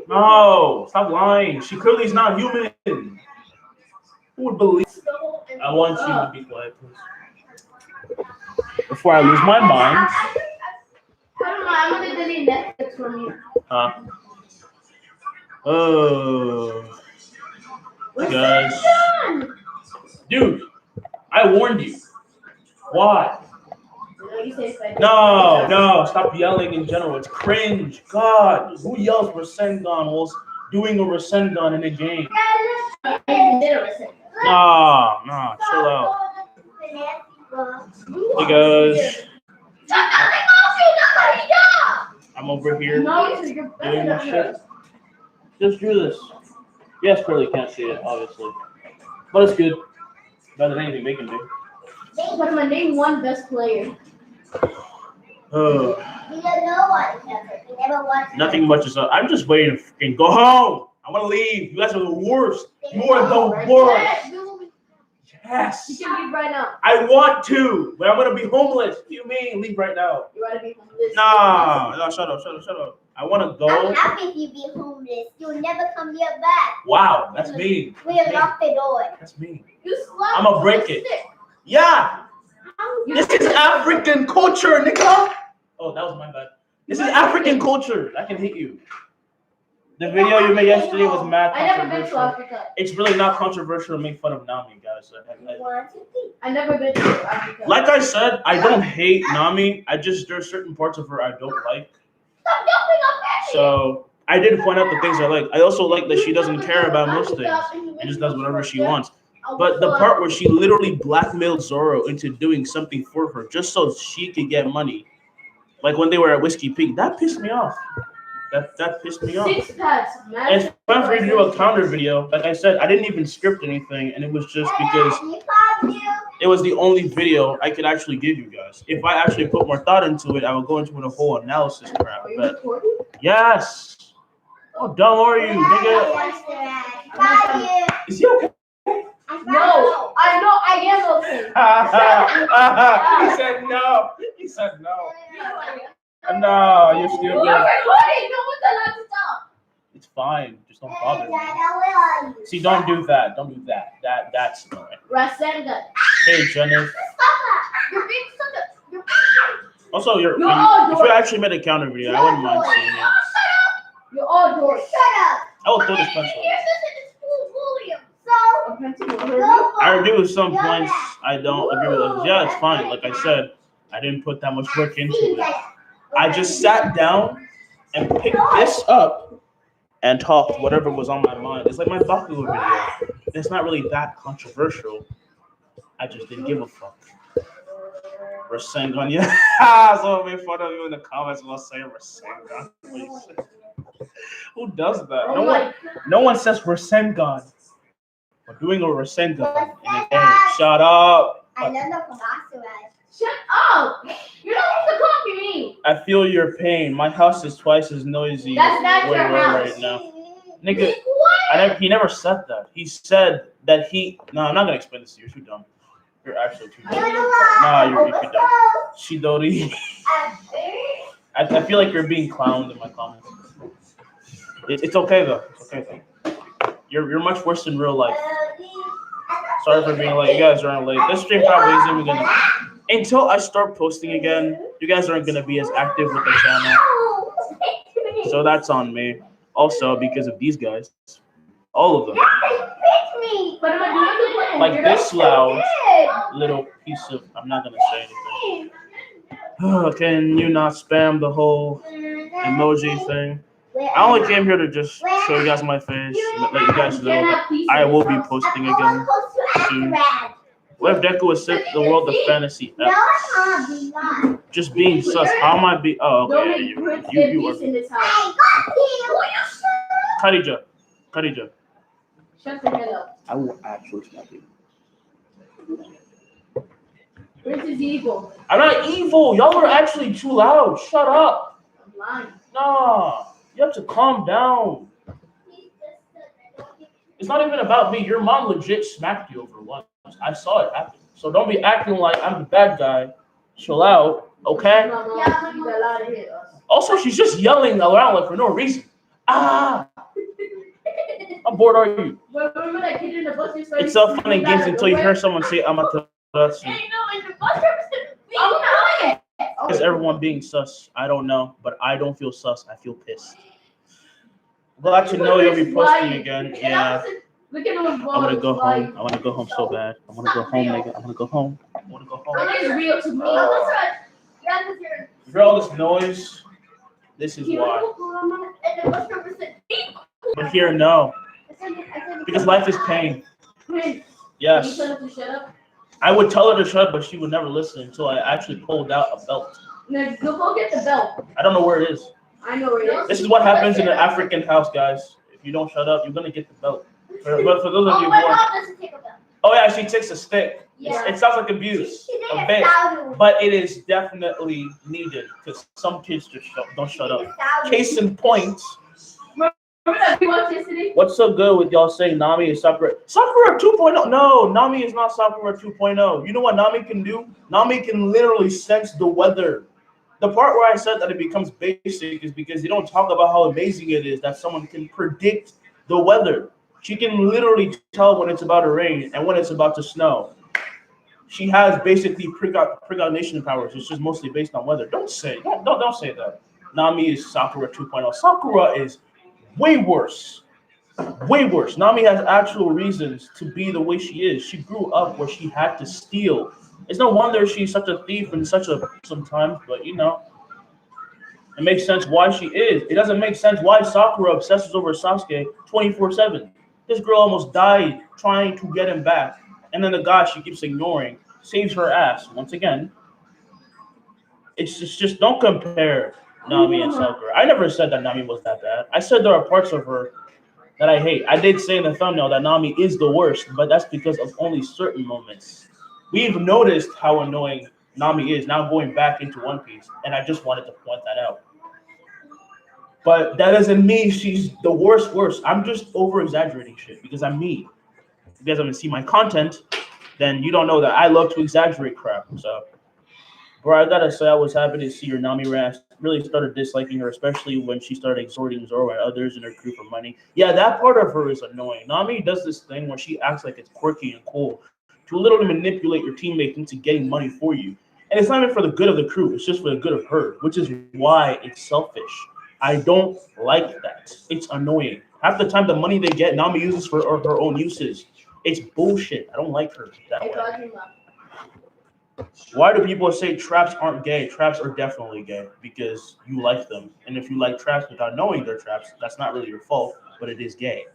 No, stop lying. She clearly is not human. Who would believe? I want you to be quiet, please. Before I lose my mind. I don't know. I'm gonna delete Netflix from you. Huh? Oh, guys. Dude, I warned you. Why? No, stop yelling in general. It's cringe. God, who yells Rasengan whilst doing a Rasengan in a game? Nah, chill out. Hey guys, I'm over here doing my shit. Just do this. Yes, Curly can't see it, obviously. But it's good. Better than anything they can do. What am I name one best player? Nothing much is up. I'm just waiting to freaking go home. I want to leave. You guys are the worst. You are the worst. Yes. You can leave right now. I want to, but I'm gonna be homeless. What do you mean? Leave right now. You want to be homeless? No, shut up. I want to go. I'm happy if you be homeless. You'll never come here back. Wow, that's mean. We'll lock the door. That's mean. I'm I'm gonna break it. Yeah. This is African culture, nigga. Oh, that was my bad. This is African culture. I can hit you. The video you made yesterday was mad I never been to controversial. Africa. It's really not controversial to make fun of Nami, guys. I never been to Africa. Like I said, I don't hate Nami. There's certain parts of her I don't like. Stop jumping up at me. So I did point out the things I like. I also like that she doesn't care about most things and just does whatever she wants. But the part where she literally blackmailed Zoro into doing something for her just so she could get money, like when they were at Whiskey Peak, that pissed me off. That pissed me off. Six packs. And it's fun for you to do a counter video. Like I said, I didn't even script anything, and it was just because it was the only video I could actually give you guys. If I actually put more thought into it, I would go into a whole analysis crap. But yes. Oh, don't worry, you nigga. Is he okay? No, I am okay. He said no. No, you're stupid. You're recording. No one's allowed to stop. It's fine. Just don't bother me. See, don't do that. Don't do that. That's annoying. Rasengan. Hey, Jenny. You're being such a. Also, if you actually made a counter video, I wouldn't mind seeing it. Shut up. You're all doors. I will throw this pencil. I agree with some points. I don't agree with others. Yeah, it's fine. Like I said, I didn't put that much work into it. I just sat down and picked this up and talked whatever was on my mind. It's like my Bakugo video. It's not really that controversial. I just didn't give a fuck. Rasengan, yeah. Someone made fun of you in the comments while saying Rasengan. Who does that? No one says Rasengan. We're doing a Rasengan in a game. Shut up. I learned that from Asura. Shut up! You're not supposed to copy me. I feel your pain. My house is twice as noisy. That's not your house. Right now. Nigga, he never said that. He said that he. No, I'm not gonna explain this to you. You're too dumb. You're actually too dumb. Nah, you're too dumb. Shidori. I feel like you're being clowned in my comments. It's okay though. It's okay though. You're much worse in real life. Sorry for being late. You guys are late. This stream probably isn't even gonna. Until I start posting again, you guys aren't gonna be as active with the channel. So that's on me. Also because of these guys, all of them. Like this loud little piece of. I'm not gonna say anything. Can you not spam the whole emoji thing? I only came here to just show you guys my face, let you guys know that I will be posting again soon. What if Deku was set the world of fantasy? Just being sus. How am I be? Oh, okay. You are. Khadija. Shut the hell up. I will actually smack you. This is evil. I'm not evil. Y'all are actually too loud. Shut up. I'm lying. Nah. You have to calm down. It's not even about me. Your mom legit smacked you over lunch. I saw it happen. So don't be acting like I'm the bad guy. Chill out, okay? Also, she's just yelling around like for no reason. Ah! How bored are you? But remember that kid in the bus just started It's all fun and screaming games out of until you hear nowhere? someone say Amaterasu. Hey, no, in the bus person. I'm not. Is everyone being sus? I don't know, but I don't feel sus. I feel pissed. Glad to know you'll be posting again. Yeah. Look at those balls. I want to go flying. home. I want to go home so bad. I want to go home, nigga. I want to go home. I want to go home. That is real to me. Hear all this noise? This is why. But here, no. Because life is pain. Yes. Shut up. I would tell her to shut up, but she would never listen until I actually pulled out a belt. No, go get the belt. I don't know where it is. I know where it is. This is what happens in an African house, guys. If you don't shut up, you're going to get the belt. But for those of you who are... Oh, yeah, she takes a stick. Yeah. It sounds like abuse. A bit. But it is definitely needed because some kids just don't shut up. Case in point, Remember that we watched yesterday? what's so good with y'all saying Nami is Sakura? Sakura 2.0. No, Nami is not Sakura 2.0. You know what Nami can do? Nami can literally sense the weather. The part where I said that it becomes basic is because they don't talk about how amazing it is that someone can predict the weather. She can literally tell when it's about to rain and when it's about to snow. She has basically precognition powers. It's just mostly based on weather. Don't say that. Nami is Sakura 2.0. Sakura is way worse. Way worse. Nami has actual reasons to be the way she is. She grew up where she had to steal. It's no wonder she's such a thief and such a sometimes, but you know, it makes sense why she is. It doesn't make sense why Sakura obsesses over Sasuke 24/7. This girl almost died trying to get him back. And then the guy she keeps ignoring saves her ass. Once again, it's just don't compare Nami and Sakura. I never said that Nami was that bad. I said there are parts of her that I hate. I did say in the thumbnail that Nami is the worst, but that's because of only certain moments. We've noticed how annoying Nami is now going back into One Piece, and I just wanted to point that out. But that doesn't mean she's the worst. I'm just over-exaggerating shit because I'm me. If you guys haven't seen my content, then you don't know that I love to exaggerate crap. So, bro, I gotta say I was happy to see her Nami Rast really started disliking her, especially when she started exhorting Zoro and others in her crew for money. Yeah, that part of her is annoying. Nami does this thing where she acts like it's quirky and cool to literally manipulate your teammates into getting money for you. And it's not even for the good of the crew. It's just for the good of her, which is why it's selfish. I don't like that. It's annoying. Half the time, the money they get, Nami uses for her own uses. It's bullshit. I don't like her that way. Why do people say traps aren't gay? Traps are definitely gay because you like them. And if you like traps without knowing they're traps, that's not really your fault, but it is gay.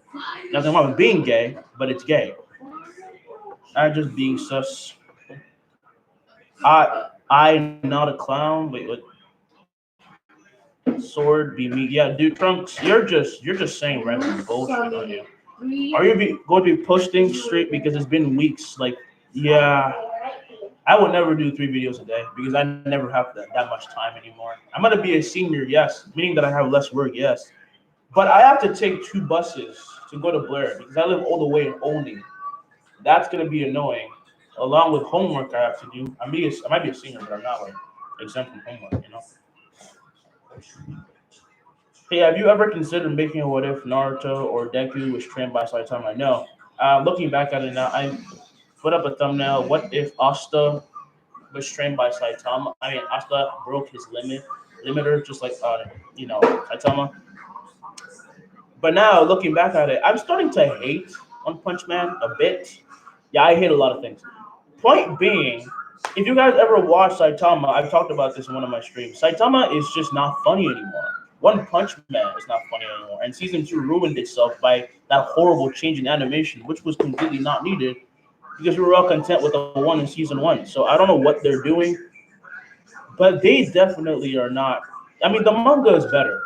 Nothing wrong with being gay, but it's gay. I'm just being sus. I'm not a clown. Wait, what? Sword be me. Yeah, dude, Trunks, you're just saying random bullshit, aren't you? Are you going to be posting straight because it's been weeks? Like, yeah, I would never do 3 videos a day because I never have that much time anymore. I'm gonna be a senior, yes, meaning that I have less work, yes, but I have to take 2 buses to go to Blair because I live all the way in Olney. That's gonna be annoying, along with homework I have to do. I might be a senior, but I'm not like exempt from homework, you know. Hey, have you ever considered making a what if Naruto or Deku was trained by Saitama? No. Looking back at it now, I put up a thumbnail. What if Asta was trained by Saitama? I mean, Asta broke his limiter, just like Saitama. But now, looking back at it, I'm starting to hate One Punch Man a bit. Yeah, I hate a lot of things. Point being, if you guys ever watch Saitama, I've talked about this in one of my streams. Saitama is just not funny anymore. One Punch Man is not funny anymore. And season 2 ruined itself by that horrible change in animation, which was completely not needed because we were all content with the one in season 1. So I don't know what they're doing, but they definitely are not. I mean, the manga is better,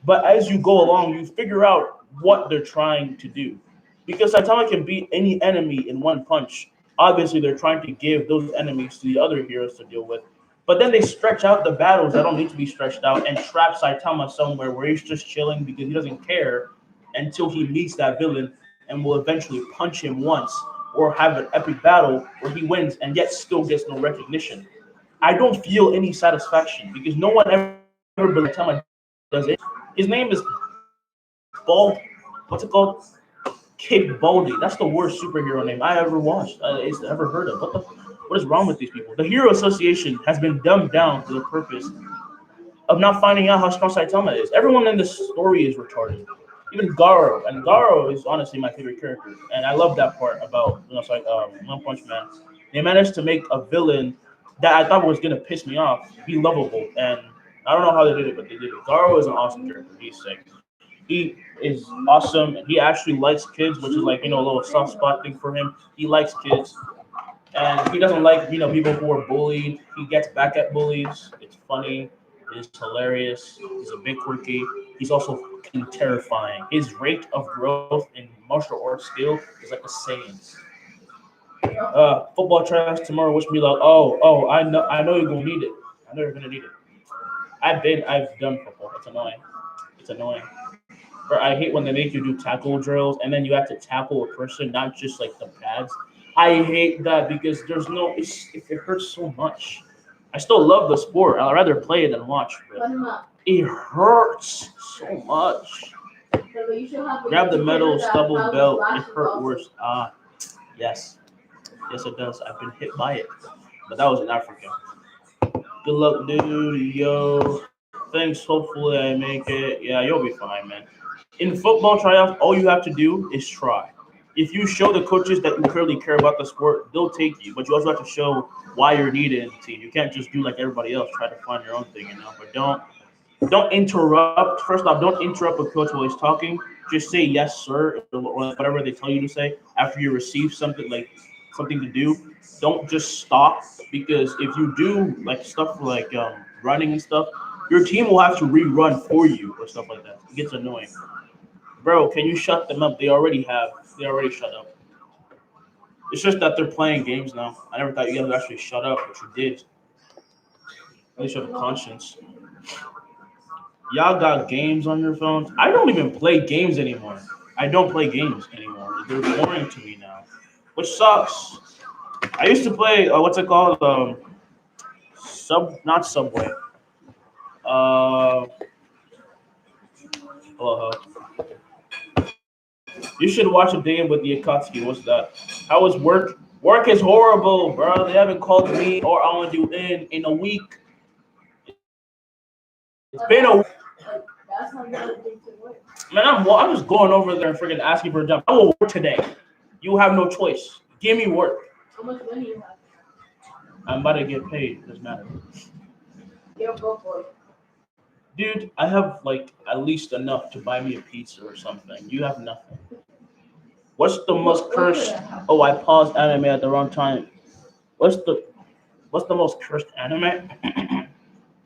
but as you go along, you figure out what they're trying to do. Because Saitama can beat any enemy in one punch. Obviously, they're trying to give those enemies to the other heroes to deal with. But then they stretch out the battles that don't need to be stretched out and trap Saitama somewhere where he's just chilling because he doesn't care until he meets that villain and will eventually punch him once or have an epic battle where he wins and yet still gets no recognition. I don't feel any satisfaction because no one ever believes Saitama does it. His name is Bald. What's it called? Kid Baldy. That's the worst superhero name I ever watched. Ever heard of. What is wrong with these people? The Hero Association has been dumbed down for the purpose of not finding out how strong Saitama is. Everyone in this story is retarded. Even Garo, and Garo is honestly my favorite character, and I love that part about One Punch Man. They managed to make a villain that I thought was gonna piss me off be lovable, and I don't know how they did it, but they did it. Garo is an awesome character. He's sick. He is awesome, and he actually likes kids, which is like a little soft spot thing for him. He likes kids, and he doesn't like people who are bullied. He gets back at bullies. It's funny. It's hilarious. He's a bit quirky. He's also fucking terrifying. His rate of growth in martial arts skill is like a Saiyan's. Football tryouts tomorrow. Wish me luck. Oh, I know you're gonna need it. I know you're gonna need it. I've done football. It's annoying. It's annoying. But I hate when they make you do tackle drills and then you have to tackle a person, not just like the pads. I hate that because it hurts so much. I still love the sport. I'd rather play it than watch. But it hurts so much. Grab the metal stubble belt. It hurt worse. Yes. Yes, it does. I've been hit by it. But that was in Africa. Good luck, dude. Yo. Thanks. Hopefully I make it. Yeah, you'll be fine, man. In football tryouts, all you have to do is try. If you show the coaches that you clearly care about the sport, they'll take you. But you also have to show why you're needed in the team. You can't just do like everybody else, try to find your own thing, But don't interrupt. First off, don't interrupt a coach while he's talking. Just say yes, sir, or whatever they tell you to say after you receive something to do. Don't just stop because if you do like stuff like running and stuff, your team will have to rerun for you or stuff like that. It gets annoying. Bro, can you shut them up? They already have. They already shut up. It's just that they're playing games now. I never thought you guys would actually shut up, but you did. At least you have a conscience. Y'all got games on your phones? I don't even play games anymore. I don't play games anymore. They're boring to me now, which sucks. I used to play. What's it called? Not Subway. Hello. You should watch a day with the Akatsuki. What's that? How is work? Work is horrible, bro. They haven't called me or on you in a week. It's been a week. That's not the thing to work. Man, I'm just going over there and freaking asking for a job. I will work today. You have no choice. Give me work. How much money you have? I'm about to get paid. Doesn't matter. Yo, go for it. Dude, I have like at least enough to buy me a pizza or something. You have nothing. What's the most cursed? Oh, I paused anime at the wrong time. What's the most cursed anime?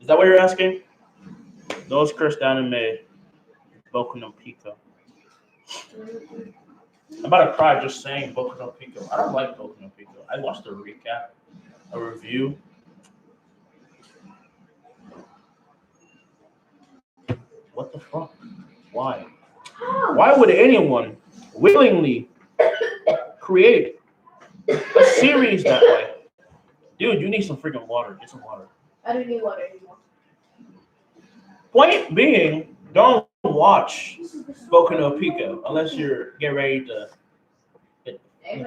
Is that what you're asking? The most cursed anime, Boku no Pico. I'm about to cry just saying Boku no Pico. I don't like Boku no Pico. I watched a recap, a review. What the fuck? Why? Why would anyone willingly create a series that way? Dude, you need some freaking water. Get some water. I don't need water anymore. Point being, don't watch Boku no Pico unless you're getting ready to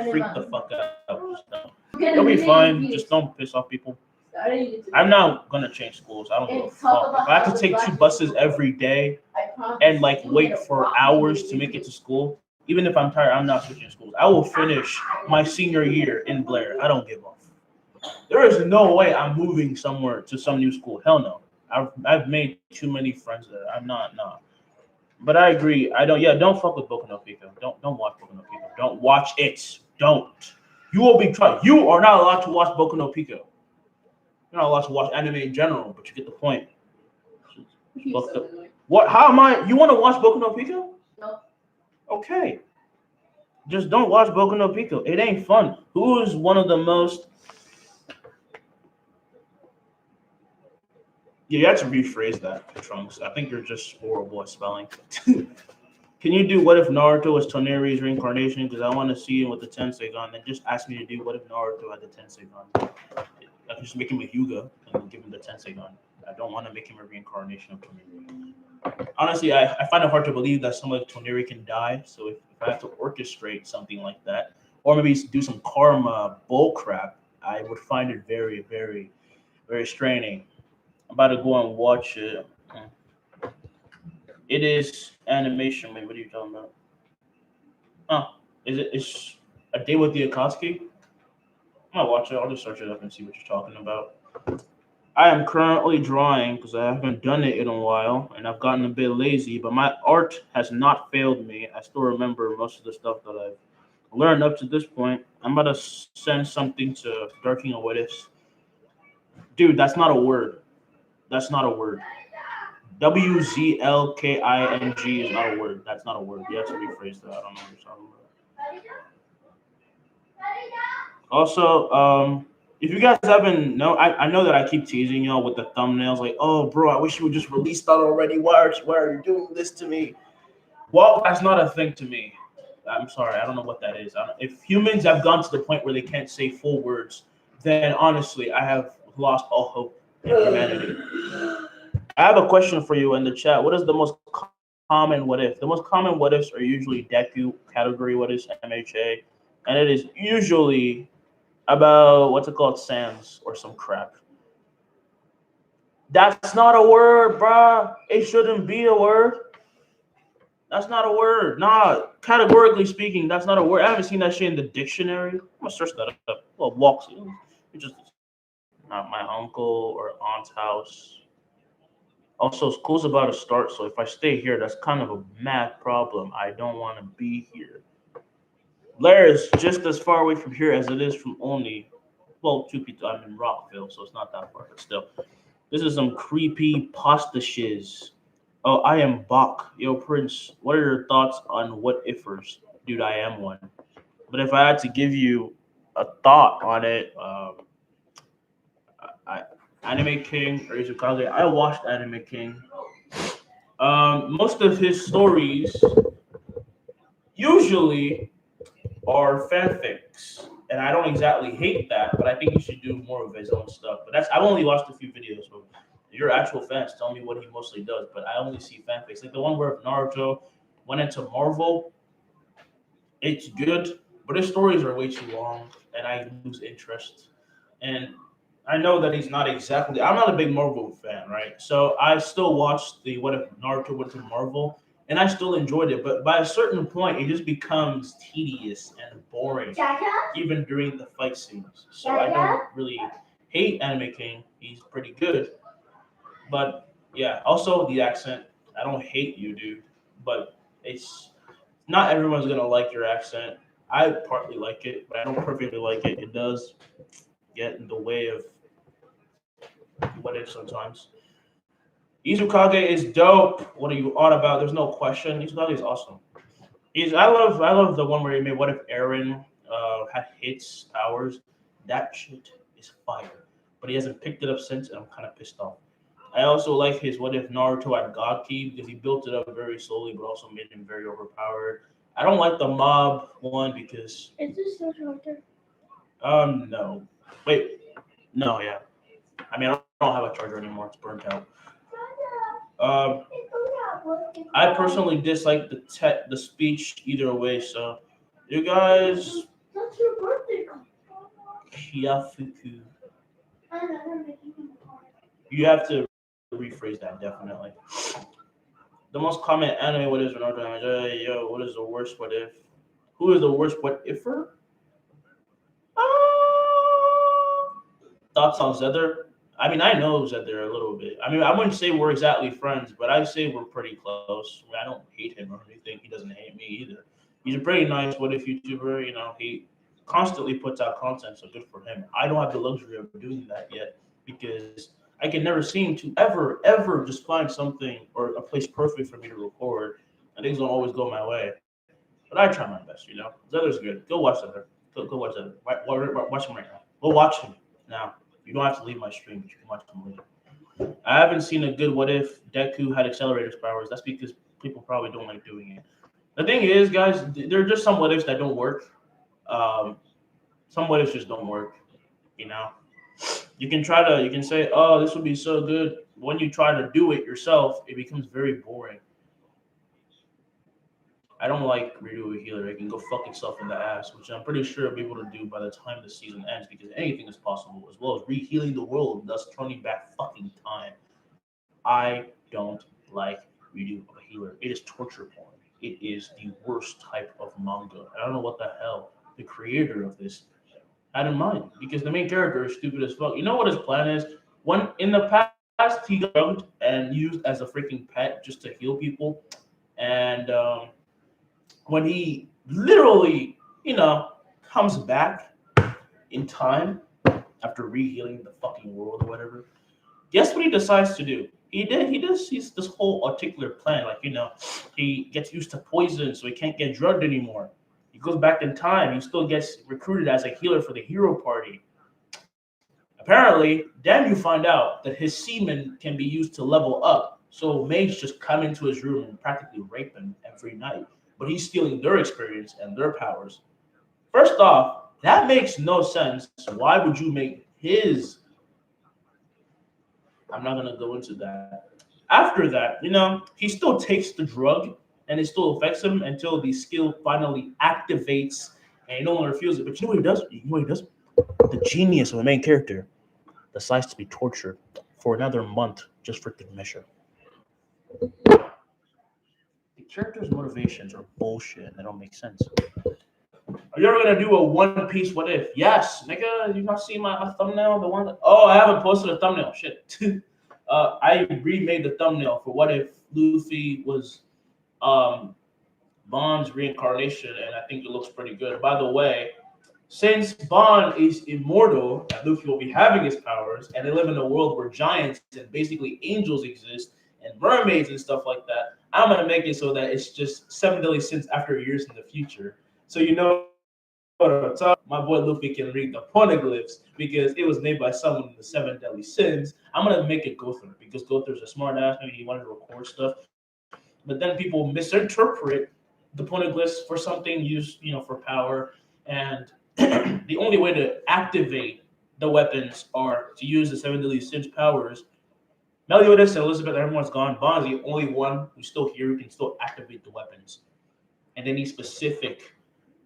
freak the fuck out. So, you'll be fine. Just don't piss off people. I'm not gonna change schools. I don't give a fuck. If I have to take 2 buses every day and like wait for hours to make it to school, even if I'm tired, I'm not switching schools. I will finish my senior year in Blair. I don't give a fuck. There is no way I'm moving somewhere to some new school. Hell no. I've made too many friends there. I'm not. But I agree. Don't fuck with Boku no Pico. Don't watch Boku no Pico. Don't watch it. Don't. You will be tried. You are not allowed to watch Boku no Pico. You're not allowed to watch anime in general, but you get the point. What? How am I? You want to watch Boku no Pico? No. Okay. Just don't watch Boku no Pico. It ain't fun. Who is one of the most? Yeah, you have to rephrase that, Trunks. I think you're just horrible at spelling. Can you do what if Naruto was Toneri's reincarnation? Because I want to see him with the Tensei gun. And just ask me to do what if Naruto had the Tensei gun. I can just make him a Hyuga and give him the Tensei gun. I don't want to make him a reincarnation of Toneri. honestly, I find it hard to believe that someone like Toneri can die. So if I have to orchestrate something like that, or maybe do some karma bull crap, I would find it very, very, very straining. I'm about to go and watch it. It is animation. Wait, what are you talking about? Huh? Is it? It's a day with the Akatsuki? I'm gonna watch it. I'll just search it up and see what you're talking about. I am currently drawing because I haven't done it in a while, and I've gotten a bit lazy. But my art has not failed me. I still remember most of the stuff that I've learned up to this point. I'm about to send something to Darking or What Ifs. Dude, that's not a word. That's not a word. WZLKING is not a word. That's not a word. You have to rephrase that. I don't know what you're talking about. Also, if you guys haven't know, I know that I keep teasing y'all with the thumbnails, like, oh, bro, I wish you would just release that already. Why are you doing this to me? Well, that's not a thing to me. I'm sorry, I don't know what that is. If humans have gone to the point where they can't say full words, then honestly, I have lost all hope in humanity. I have a question for you in the chat. What is the most common what if? The most common what ifs are usually Deku category what ifs, MHA, and it is usually about what's it called, Sans or some crap. That's not a word, bruh. It shouldn't be a word. That's not a word. Nah, categorically speaking, that's not a word. I haven't seen that shit in the dictionary. I'm gonna search that up. Well, walks. It's just not my uncle or aunt's house. Also, school's about to start, so if I stay here, that's kind of a mad problem. I don't want to be here. Blair is just as far away from here as it is from only, well, two people. I'm in Rockville, so it's not that far, but still. This is some creepy pasta shiz. Oh, I am Bach. Yo, Prince, what are your thoughts on what ifers? Dude, I am one. But if I had to give you a thought on it, I, Anime King or Izukage, I watched Anime King. Most of his stories usually are fanfics, and I don't exactly hate that, but I think he should do more of his own stuff. But I've only watched a few videos. So your actual fans tell me what he mostly does, but I only see fanfics. Like the one where Naruto went into Marvel, it's good, but his stories are way too long, and I lose interest. And I know that he's not exactly. I'm not a big Marvel fan, right? So I still watched the What If Naruto went to Marvel, and I still enjoyed it. But by a certain point, it just becomes tedious and boring, even during the fight scenes. So I don't really hate Anime King. He's pretty good, but yeah. Also the accent. I don't hate you, dude, but it's not everyone's gonna like your accent. I partly like it, but I don't perfectly like it. It does get in the way of what if sometimes. Izukage is dope. What are you on about? There's no question. Izukage is awesome. I love the one where he made what if Aaron had hits powers. That shit is fire. But he hasn't picked it up since, and I'm kind of pissed off. I also like his what if Naruto had God Key because he built it up very slowly, but also made him very overpowered. I don't like the mob one because Is this still charger? no. Wait, no, yeah. I mean, I don't have a charger anymore. It's burnt out. Um, I personally dislike the speech either way. So, you guys, That's your birthday. Kiafuku, you have to rephrase that definitely. The most common anime what is Naruto damage? Yo, what is the worst what if? Who is the worst what ifer? Thoughts on Zether? I mean, I know Zether a little bit. I mean, I wouldn't say we're exactly friends, but I say we're pretty close. I don't hate him or anything. He doesn't hate me either. He's a pretty nice what if YouTuber. You know, he constantly puts out content, so good for him. I don't have the luxury of doing that yet because I can never seem to ever just find something or a place perfect for me to record, and things don't always go my way. But I try my best, you know. Zether's good. Go watch Zether. Go watch Zether. Watch him right now. Go watch him now. You don't have to leave my stream, but you can watch him later. I haven't seen a good what if Deku had accelerators powers. That's because people probably don't like doing it. The thing is, guys, there are just some what ifs that don't work. Um, some what ifs just don't work. You know, you can say, "Oh, this would be so good," when you try to do it yourself, it becomes very boring. I don't like redo a healer. It can go fuck itself in the ass, which I'm pretty sure I'll be able to do by the time the season ends because anything is possible, as well as rehealing the world, thus turning back fucking time. I don't like redo of a healer. It is torture porn. It is the worst type of manga. I don't know what the hell the creator of this had in mind because the main character is stupid as fuck. You know what his plan is? When in the past he got drugged and used as a freaking pet just to heal people, and when he literally, comes back in time after rehealing the fucking world or whatever, guess what he decides to do? He does this whole articular plan, like he gets used to poison, so he can't get drugged anymore. He goes back in time. He still gets recruited as a healer for the hero party. Apparently, then you find out that his semen can be used to level up. So mages just come into his room and practically rape him every night. But he's stealing their experience and their powers. First off, that makes no sense. Why would you make his? I'm not gonna go into that. After that, he still takes the drug and it still affects him until the skill finally activates and he no longer feels it. But you know what he does? You know what he does? The genius of the main character decides to be tortured for another month just for good measure. The character's motivations are bullshit and they don't make sense. Are you ever gonna do a One Piece what if? Yes, nigga. You not see my thumbnail? The one. Oh, I haven't posted a thumbnail. Shit. I remade the thumbnail for what if Luffy was um Bond's reincarnation, and I think it looks pretty good. By the way, since Bond is immortal, and Luffy will be having his powers, and they live in a world where giants and basically angels exist, and mermaids and stuff like that, I'm gonna make it so that it's just seven deadly sins after years in the future. So you know what I'm talking about. My boy Luffy can read the poneglyphs because it was made by someone in the seven deadly sins. I'm gonna make it Gother because Gother's a smart ass. Maybe he wanted to record stuff, but then people misinterpret the poneglyphs for something used, for power. And the only way to activate the weapons are to use the seven deadly sins powers. Meliodas and Elizabeth, everyone's gone. Bond is the only one who's still here who can still activate the weapons. And they need specific.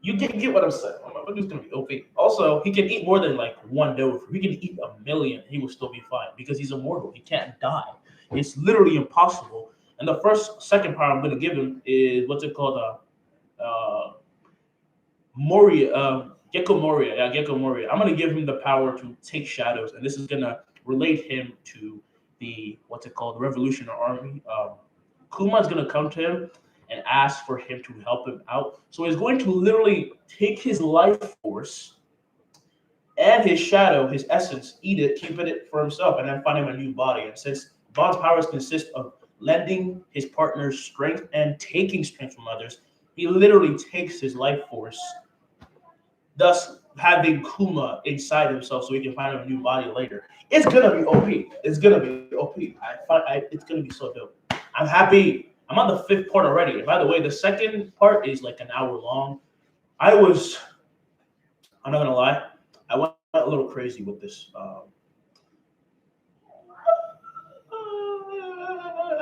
You get what I'm saying. I'm just gonna be OP. Also, he can eat more than like one dough. He can eat a million. He will still be fine because he's immortal. He can't die. It's literally impossible. And the second power I'm gonna give him is what's it called? Moria, Gecko Moria. Yeah, Gecko Moria. I'm gonna give him the power to take shadows, and this is gonna relate him to the what's it called, the Revolutionary Army. Kuma's gonna come to him and ask for him to help him out. So he's going to literally take his life force and his shadow, his essence, eat it, keep it for himself, and then find him a new body. And since Bond's powers consist of lending his partner's strength and taking strength from others, he literally takes his life force, thus having Kuma inside himself so he can find him a new body later. It's gonna be OP. It's gonna be OP. It's gonna be so dope. I'm happy. I'm on the fifth part already. And by the way, the second part is like an hour long. I'm not gonna lie, I went a little crazy with this. I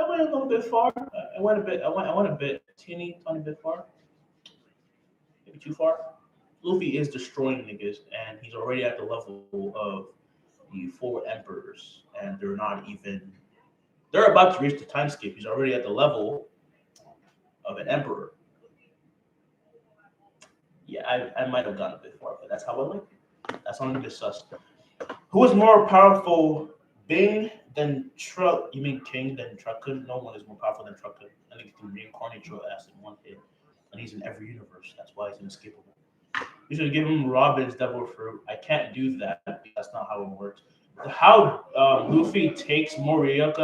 went a little bit far. I went a bit tiny bit far. Maybe too far. Luffy is destroying niggas, and he's already at the level of the four emperors, and they're about to reach the time skip. He's already at the level of an emperor. Yeah, I might have gone a bit far, but that's how I like it. That's only the sus. Who is more powerful, Bing than Truck? You mean King than Truckun? No one is more powerful than Truckun. I think he can reincarnate your ass in one hit, and he's in every universe. That's why he's inescapable. You should give him Robin's Devil Fruit. I can't do that. That's not how it works. How Luffy takes with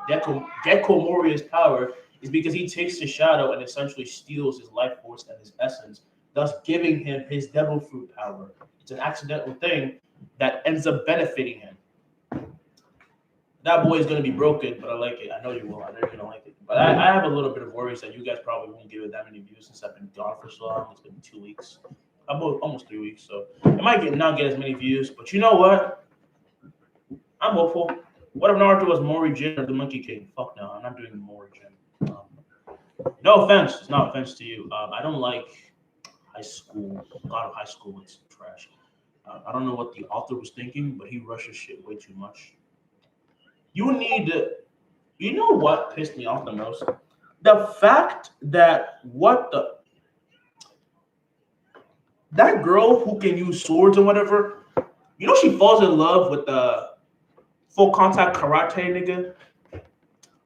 Gecko Moria's power is because he takes his shadow and essentially steals his life force and his essence, thus giving him his Devil Fruit power. It's an accidental thing that ends up benefiting him. That boy is going to be broken, but I like it. I know you will. I know you're going to like it. But I have a little bit of worries that you guys probably won't give it that many views since I've been gone for so long. It's been 2 weeks, almost 3 weeks. So it might not get as many views. But you know what? I'm hopeful. What if Naruto was Mori Jin or the Monkey King? Fuck no, I'm not doing Mori Jin. No offense, it's not offense to you. I don't like high school. A lot of high school, it's trash. I don't know what the author was thinking, but he rushes shit way too much. You need to. You know what pissed me off the most? The fact that that girl who can use swords and whatever. You know she falls in love with the full contact karate nigga.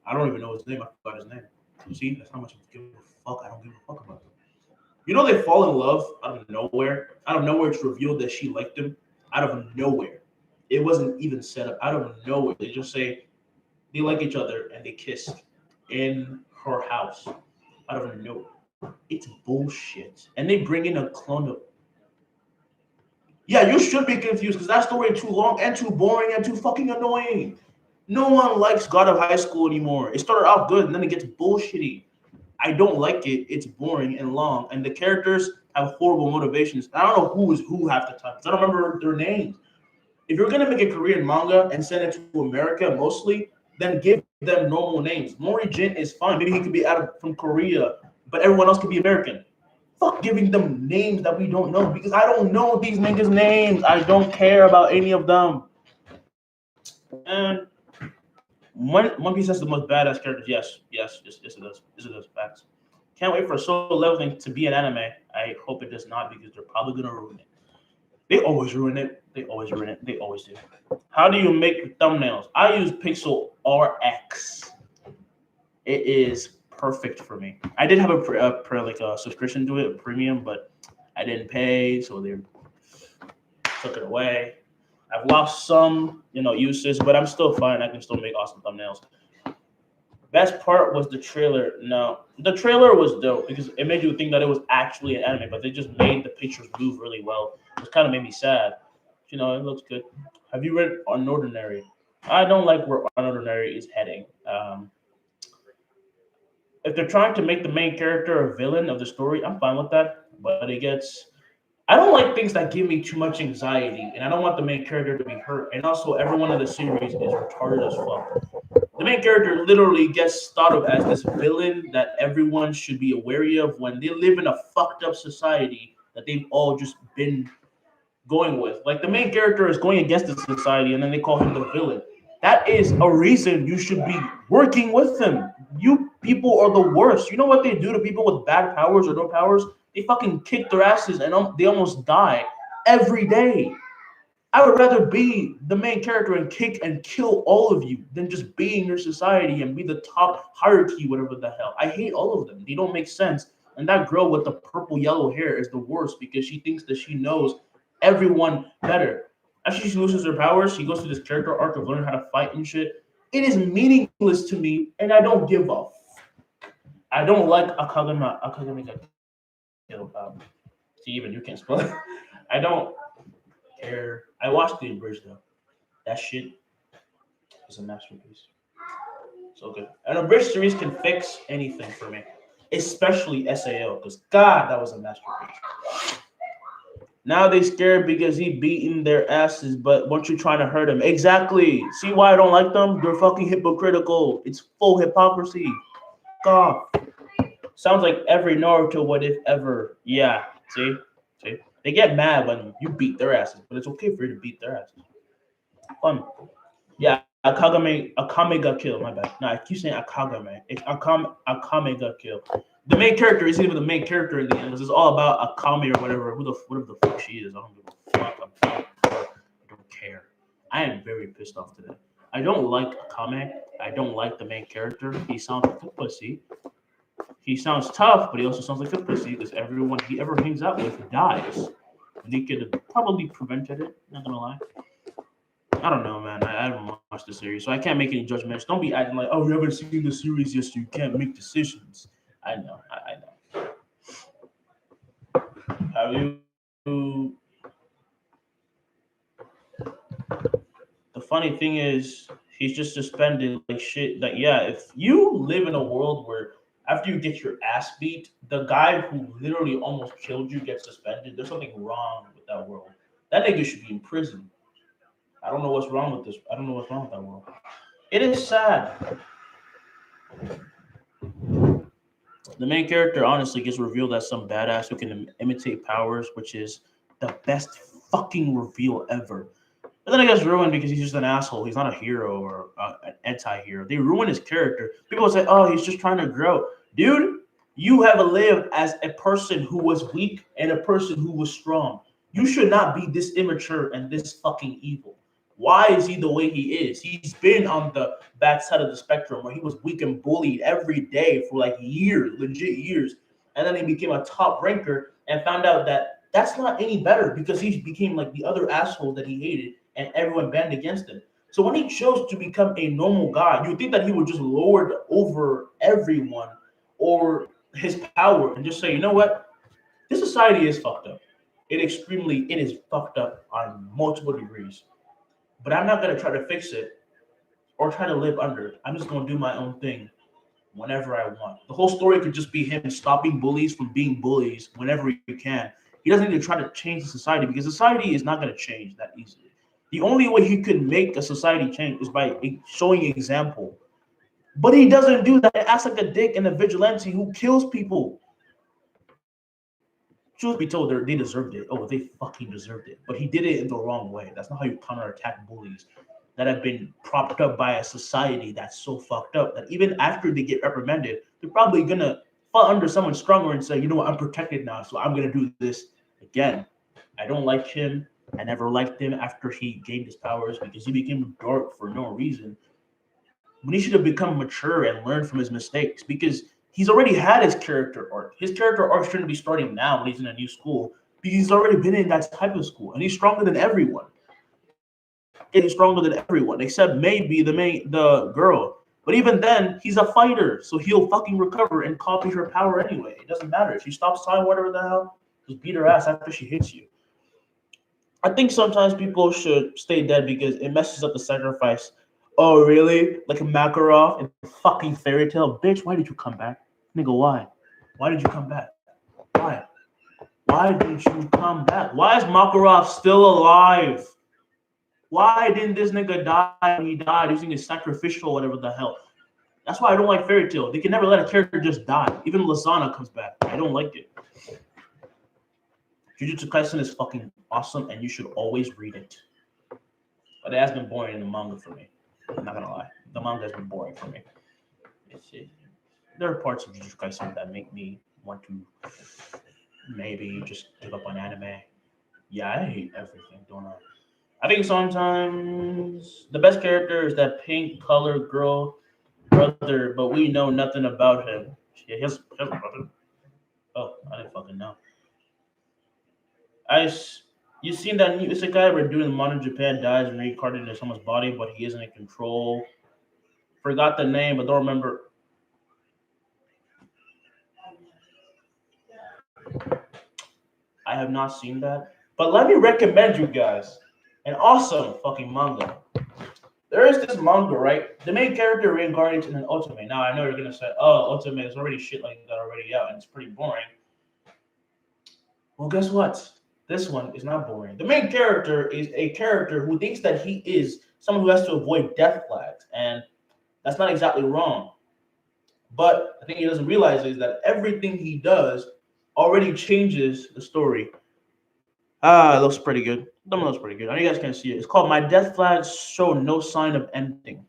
I don't even know his name. I forgot his name. You see, that's how much I give a fuck. I don't give a fuck about them. You know they fall in love out of nowhere. Out of nowhere, it's revealed that she liked him. Out of nowhere, it wasn't even set up. Out of nowhere, they just say they like each other and they kissed in her house. Out of nowhere, it's bullshit. And they bring in a clone of. Yeah, you should be confused because that story is too long and too boring and too fucking annoying. No one likes God of High School anymore. It started off good and then it gets bullshitty. I don't like it. It's boring and long, and the characters have horrible motivations. I don't know who is who half the time because I don't remember their names. If you're gonna make a Korean manga and send it to America mostly, then give them normal names. Mori Jin is fine. Maybe he could be out of from Korea, but everyone else could be American. Fuck giving them names that we don't know because I don't know these niggas' names. I don't care about any of them. And One Piece has the most badass characters. Yes, it does. Yes, it does. Facts. Can't wait for Solo Leveling to be an anime. I hope it does not because they're probably gonna ruin it. They always ruin it. They always ruin it. They always do. How do you make thumbnails? I use Pixel RX. It is perfect for me. I did have like a subscription to it, a premium, but I didn't pay, so they took it away. I've lost some, uses, but I'm still fine. I can still make awesome thumbnails. Best part was the trailer. No, the trailer was dope because it made you think that it was actually an anime, but they just made the pictures move really well. It kind of made me sad. It looks good. Have you read Unordinary? I don't like where Unordinary is heading. If they're trying to make the main character a villain of the story, I'm fine with that. But it gets. I don't like things that give me too much anxiety, and I don't want the main character to be hurt. And also, everyone in the series is retarded as fuck. The main character literally gets thought of as this villain that everyone should be wary of when they live in a fucked up society that they've all just been going with. Like the main character is going against the society, and then they call him the villain. That is a reason you should be working with them. You people are the worst. You know what they do to people with bad powers or no powers? They fucking kick their asses and they almost die every day. I would rather be the main character and kick and kill all of you than just be in your society and be the top hierarchy, whatever the hell. I hate all of them. They don't make sense. And that girl with the purple yellow hair is the worst because she thinks that she knows everyone better. After she loses her powers, she goes through this character arc of learning how to fight and shit. It is meaningless to me, and I don't give a. I don't like Akagami got killed. See, even you can't spell it. I don't care. I watched the abridged though. That shit is a masterpiece. So good. An abridged series can fix anything for me, especially SAO, because God, that was a masterpiece. Now they scared because he beating their asses, but weren't you trying to hurt him? Exactly. See why I don't like them? They're fucking hypocritical. It's full hypocrisy. God. Sounds like every Naruto what if ever. Yeah. See? They get mad when you beat their asses, but it's okay for you to beat their asses. Fun. Yeah, Akame got killed. My bad. No, I keep saying Akagame. It's Akame got killed. The main character isn't even the main character in the end. It's all about Akame or whatever the fuck she is. I don't give a fuck. I don't care. I am very pissed off today. I don't like Akame. I don't like the main character. He sounds like a pussy. He sounds tough, but he also sounds like a pussy because everyone he ever hangs out with dies. And he could have probably prevented it. Not gonna lie. I don't know, man. I haven't watched the series, so I can't make any judgments. Don't be acting like, oh, you haven't seen the series yet, so you can't make decisions. I know. I know. Have you? The funny thing is, he's just suspended like shit. Like, yeah, if you live in a world where after you get your ass beat, the guy who literally almost killed you gets suspended, there's something wrong with that world. That nigga should be in prison. I don't know what's wrong with this. I don't know what's wrong with that world. It is sad. The main character honestly gets revealed as some badass who can imitate powers, which is the best fucking reveal ever. But then it gets ruined because he's just an asshole. He's not a hero or an anti-hero. They ruin his character. People say, "Oh, he's just trying to grow." Dude, you have lived as a person who was weak and a person who was strong. You should not be this immature and this fucking evil. Why is he the way he is? He's been on the bad side of the spectrum where he was weak and bullied every day for like years, legit years. And then he became a top ranker and found out that that's not any better because he became like the other asshole that he hated and everyone banned against him. So when he chose to become a normal guy, you would think that he would just lord over everyone or his power and just say, you know what? This society is fucked up. It is fucked up on multiple degrees. But I'm not gonna try to fix it or try to live under it. I'm just gonna do my own thing whenever I want. The whole story could just be him stopping bullies from being bullies whenever he can. He doesn't need to try to change the society because society is not gonna change that easily. The only way he could make a society change is by showing example. But he doesn't do that. He acts like a dick and a vigilante who kills people. Truth be told, they deserved it. Oh, they fucking deserved it. But he did it in the wrong way. That's not how you counterattack bullies that have been propped up by a society that's so fucked up that even after they get reprimanded, they're probably gonna fall under someone stronger and say, you know what, I'm protected now, so I'm gonna do this again. I don't like him. I never liked him after he gained his powers because he became dark for no reason. When he should have become mature and learned from his mistakes because he's already had his character arc. His character arc shouldn't be starting now when he's in a new school because he's already been in that type of school and he's stronger than everyone. And he's stronger than everyone except maybe the girl. But even then, he's a fighter, so he'll fucking recover and copy her power anyway. It doesn't matter if she stops time, whatever the hell. Just beat her ass after she hits you. I think sometimes people should stay dead because it messes up the sacrifice. Oh, really? Like a Makarov in fucking fairy tale? Bitch, why did you come back? Nigga, why? Why did you come back? Why? Why did you come back? Why is Makarov still alive? Why didn't this nigga die when he died using his sacrificial whatever the hell? That's why I don't like fairy tale. They can never let a character just die. Even Lasana comes back. I don't like it. Jujutsu Kaisen is fucking awesome and you should always read it. But it has been boring in the manga for me. I'm not gonna lie. The manga has been boring for me. There are parts of Jujutsu Kaisen that make me want to maybe just give up on anime. Yeah, I hate everything, don't I? I think sometimes the best character is that pink colored girl brother, but we know nothing about him. Yeah, his brother. Oh, I didn't fucking know. I you seen that new isekai where dude in modern Japan dies and reincarnated in someone's body, but he isn't in control. Forgot the name, but don't remember. I have not seen that. But let me recommend you guys an awesome fucking manga. There is this manga, right? The main character reincarnates in an otome. Now I know you're gonna say, "Oh, otome is already shit like that already out, and it's pretty boring." Well, guess what? This one is not boring. The main character is a character who thinks that he is someone who has to avoid death flags, and that's not exactly wrong. But the thing he doesn't realize is that everything he does already changes the story. Ah, it looks pretty good. That looks pretty good. I know you guys can see it. It's called My Death Flags Show No Sign of Ending.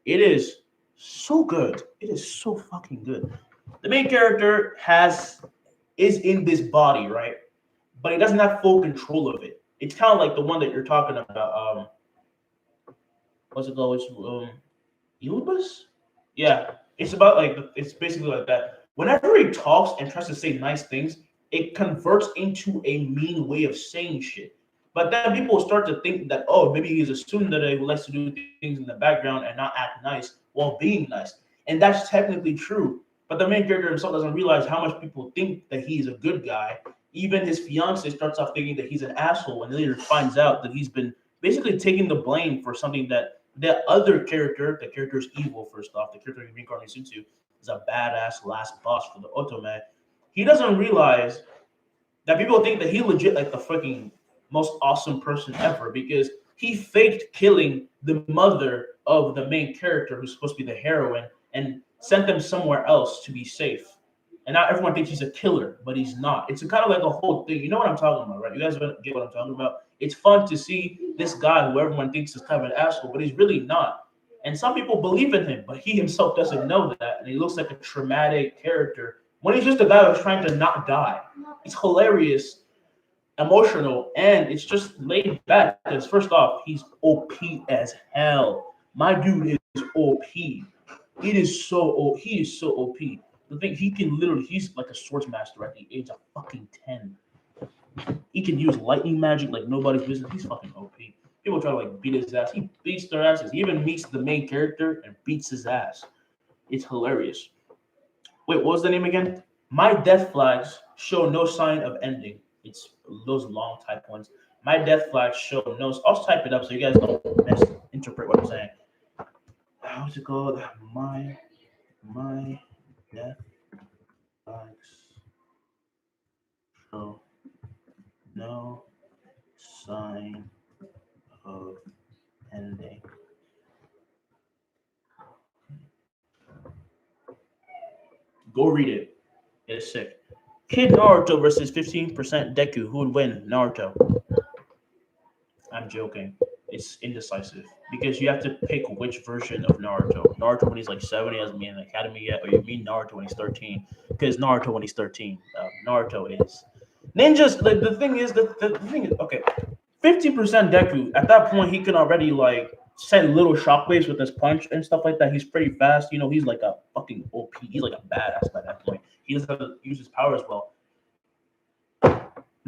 It is so good. It is so fucking good. The main character is in this body, right? But he doesn't have full control of it. It's kind of like the one that you're talking about. What's it called? It's Eubus? Yeah, it's about like it's basically like that. Whenever he talks and tries to say nice things, it converts into a mean way of saying shit. But then people start to think that oh, maybe he's a tsundere who likes to do things in the background and not act nice while being nice, and that's technically true. But the main character himself doesn't realize how much people think that he's a good guy. Even his fiance starts off thinking that he's an asshole, and later finds out that he's been basically taking the blame for something that the other character, the character is evil first off, the character he reincarnates into, is a badass last boss for the Otome. He doesn't realize that people think that he legit like the freaking most awesome person ever because He faked killing the mother of the main character, who's supposed to be the heroine, and sent them somewhere else to be safe. And now everyone thinks he's a killer, but he's not. It's kind of like a whole thing. You know what I'm talking about, right? You guys get what I'm talking about? It's fun to see this guy who everyone thinks is kind of an asshole, but he's really not. And some people believe in him, but he himself doesn't know that. And he looks like a traumatic character when he's just a guy who's trying to not die. It's hilarious, emotional, and it's just laid back. Because first off, he's OP as hell. My dude is OP. It is so he is so OP. The thing he's like a swords master at the age of fucking 10. He can use lightning magic like nobody's business. He's fucking OP. People try to like beat his ass. He beats their asses. He even meets the main character and beats his ass. It's hilarious. Wait, what was the name again? My death flags show no sign of ending. It's those long type ones. My death flags show no. I'll type it up so you guys don't misinterpret what I'm saying. How's it called? My death flags show no sign of ending. Go read it. It is sick. Kid Naruto versus 15% Deku. Who would win? Naruto. I'm joking. It's indecisive because you have to pick which version of Naruto. Naruto when he's like 7, he hasn't been in the academy yet, or you mean Naruto when he's 13? Because Naruto when he's 13, Naruto is ninjas. Like the thing is, the thing is, okay, 50% Deku. At that point, he can already like send little shockwaves with his punch and stuff like that. He's pretty fast. You know, he's like a fucking OP. He's like a badass by that point. He doesn't have to use his power as well.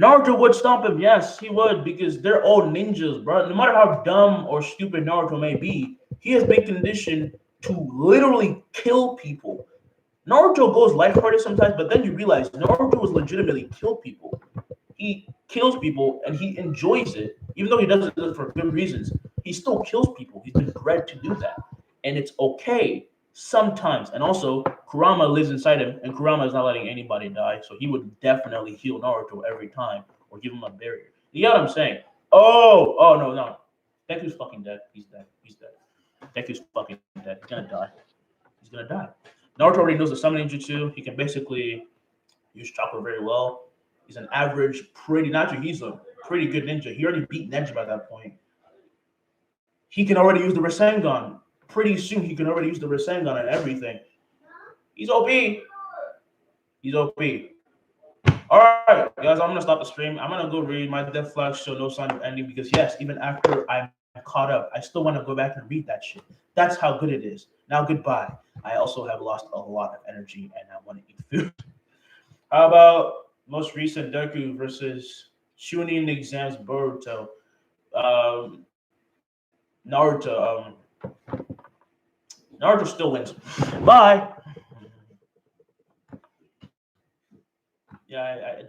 Naruto would stomp him. Yes, he would, because they're all ninjas, bro. No matter how dumb or stupid Naruto may be, he has been conditioned to literally kill people. Naruto goes lighthearted sometimes, but then you realize Naruto was legitimately kill people. He kills people and he enjoys it, even though he does it for good reasons. He still kills people. He's been bred to do that, and it's okay sometimes. And also, Kurama lives inside him, and Kurama is not letting anybody die, so he would definitely heal Naruto every time or give him a barrier. You get what I'm saying? Oh no. Deku's fucking dead. He's dead. Deku's fucking dead. He's gonna die. Naruto already knows the summoning jutsu. He can basically use chakra very well. He's an average, he's a pretty good ninja. He already beat Neji by that point. He can already use the Rasengan. Pretty soon, he can already use the Rasengan and everything. He's OP. He's OP. All right, guys, I'm going to stop the stream. I'm going to go read my death flag show no sign of ending because, yes, even after I'm caught up, I still want to go back and read that shit. That's how good it is. Now, goodbye. I also have lost a lot of energy and I want to eat food. How about most recent Deku versus Chunin exams Boruto? Naruto. Naruto still wins. Bye. Yeah,